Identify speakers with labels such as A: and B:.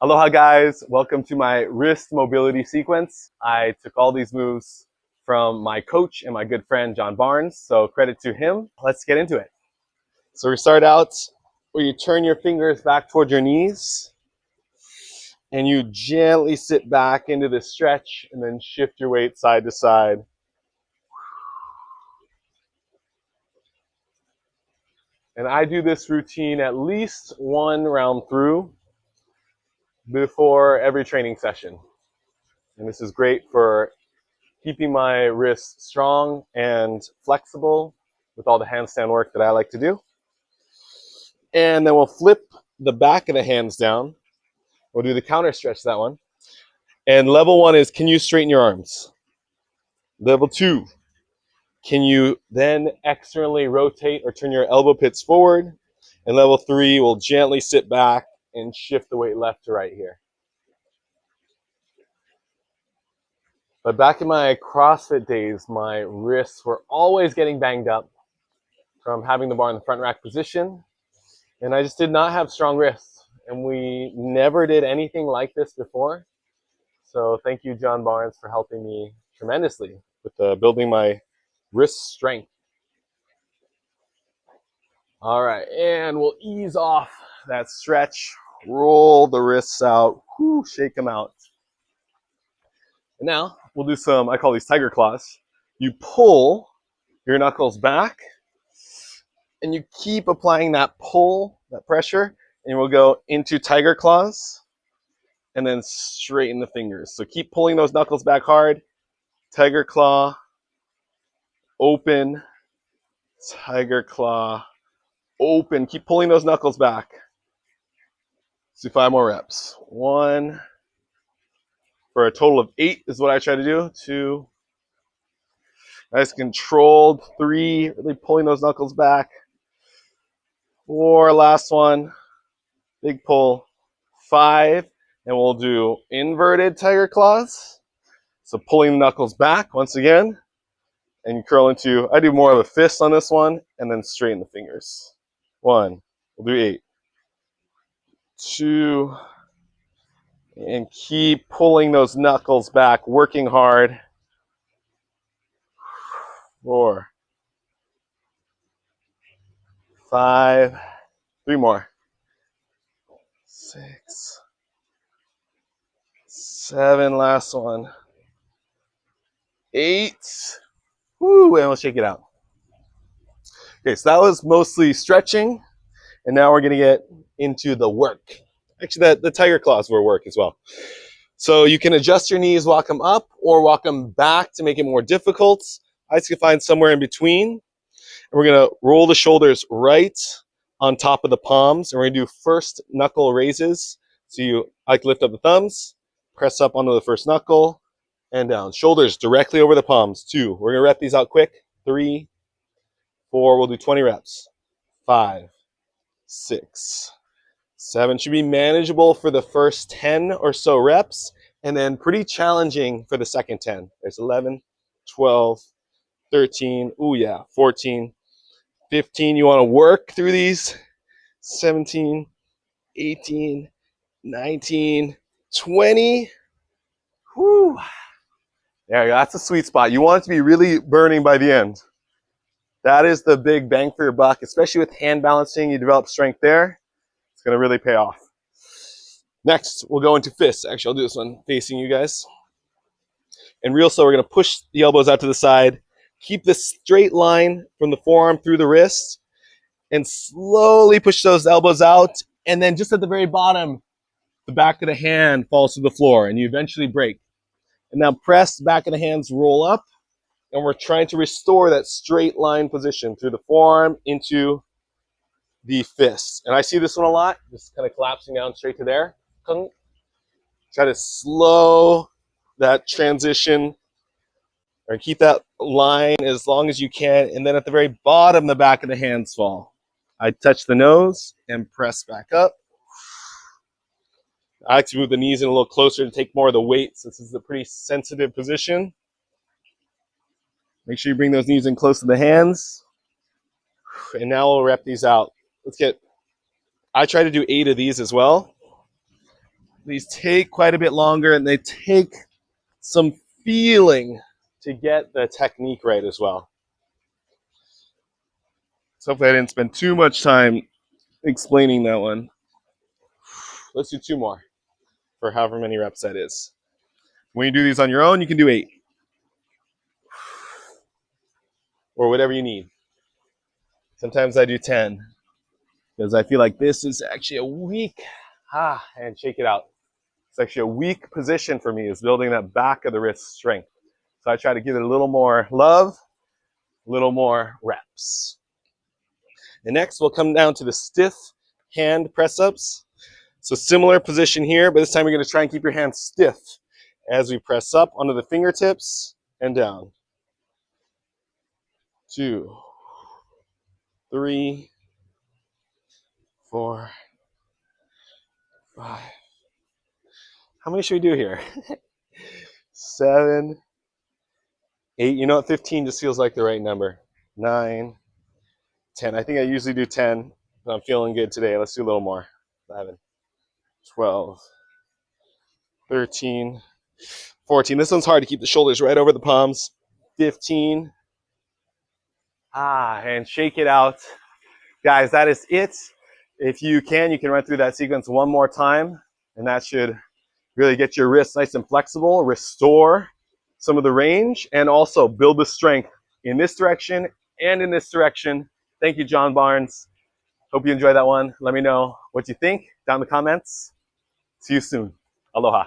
A: Aloha guys, welcome to my wrist mobility sequence. I took all these moves from my coach and my good friend John Barnes, so credit to him. Let's get into it. So we start out where you turn your fingers back toward your knees and you gently sit back into the stretch and then shift your weight side to side. And I do this routine at least one round through before every training session. And this is great for keeping my wrists strong and flexible with all the handstand work that I like to do. And then we'll flip the back of the hands down. We'll do the counter stretch to that one. And level 1 is, can you straighten your arms? Level 2, can you then externally rotate or turn your elbow pits forward? And level 3, we'll gently sit back and shift the weight left to right here. But back in my CrossFit days, my wrists were always getting banged up from having the bar in the front rack position. And I just did not have strong wrists. And we never did anything like this before. So thank you, John Barnes, for helping me tremendously with building my wrist strength. All right, and we'll ease off that stretch. Roll the wrists out. Whoo, shake them out. And now we'll do some, I call these tiger claws. You pull your knuckles back and you keep applying that pull, that pressure, and we'll go into tiger claws and then straighten the fingers. So keep pulling those knuckles back hard. Tiger claw, open, tiger claw, open. Keep pulling those knuckles back. Let's do 5 more reps. 1, for a total of 8 is what I try to do. 2, nice controlled. 3, really pulling those knuckles back. 4, last one, big pull. 5, and we'll do inverted tiger claws. So pulling the knuckles back once again, and you curl into, I do more of a fist on this one, and then straighten the fingers. 1, we'll do 8. 2, and keep pulling those knuckles back, working hard. 4, 5, 3 more. 6, 7, last one. 8. Woo, and we'll shake it out. Okay, so that was mostly stretching, and now we're gonna get into the work. Actually, the tiger claws will work as well. So you can adjust your knees, walk them up, or walk them back to make it more difficult. I just can find somewhere in between. And we're gonna roll the shoulders right on top of the palms, and we're gonna do first knuckle raises. So I can lift up the thumbs, press up onto the first knuckle, and down. Shoulders directly over the palms. 2, we're gonna rep these out quick. 3, 4, we'll do 20 reps. 5, 6, 7, should be manageable for the first 10 or so reps, and then pretty challenging for the second 10. There's 11, 12, 13, ooh yeah, 14, 15. You wanna work through these. 17, 18, 19, 20. Whew. There you go, that's the sweet spot. You want it to be really burning by the end. That is the big bang for your buck, especially with hand balancing. You develop strength there. It's gonna really pay off. Next, we'll go into fists. Actually, I'll do this one facing you guys. And real slow, we're gonna push the elbows out to the side. Keep this straight line from the forearm through the wrist, and slowly push those elbows out. And then just at the very bottom, the back of the hand falls to the floor, and you eventually break. And now press, back of the hands roll up, and we're trying to restore that straight line position through the forearm into the fist. And I see this one a lot, just kind of collapsing down straight to there. Try to slow that transition, or keep that line as long as you can. And then at the very bottom, the back of the hands fall. I touch the nose and press back up. I like to move the knees in a little closer to take more of the weight, since this is a pretty sensitive position. Make sure you bring those knees in close to the hands. And now we'll rep these out. I try to do 8 of these as well. These take quite a bit longer and they take some feeling to get the technique right as well. So hopefully I didn't spend too much time explaining that one. Let's do 2 more for however many reps that is. When you do these on your own, you can do 8. Or whatever you need. Sometimes I do 10 because I feel like this is actually a weak, and shake it out. It's actually a weak position for me, is building that back of the wrist strength. So I try to give it a little more love, a little more reps. And next we'll come down to the stiff hand press-ups. So similar position here, but this time you're going to try and keep your hands stiff as we press up onto the fingertips and down. 2, 3, 4, 5. How many should we do here? 7, 8. You know what? 15 just feels like the right number. 9, 10. I think I usually do 10, but I'm feeling good today. Let's do a little more. 11, 12, 13, 14. This one's hard to keep the shoulders right over the palms. 15. And shake it out. Guys, that is it. If you can run through that sequence one more time, and that should really get your wrists nice and flexible, restore some of the range, and also build the strength in this direction and in this direction. Thank you, John Barnes. Hope you enjoyed that one. Let me know what you think down in the comments. See you soon. Aloha.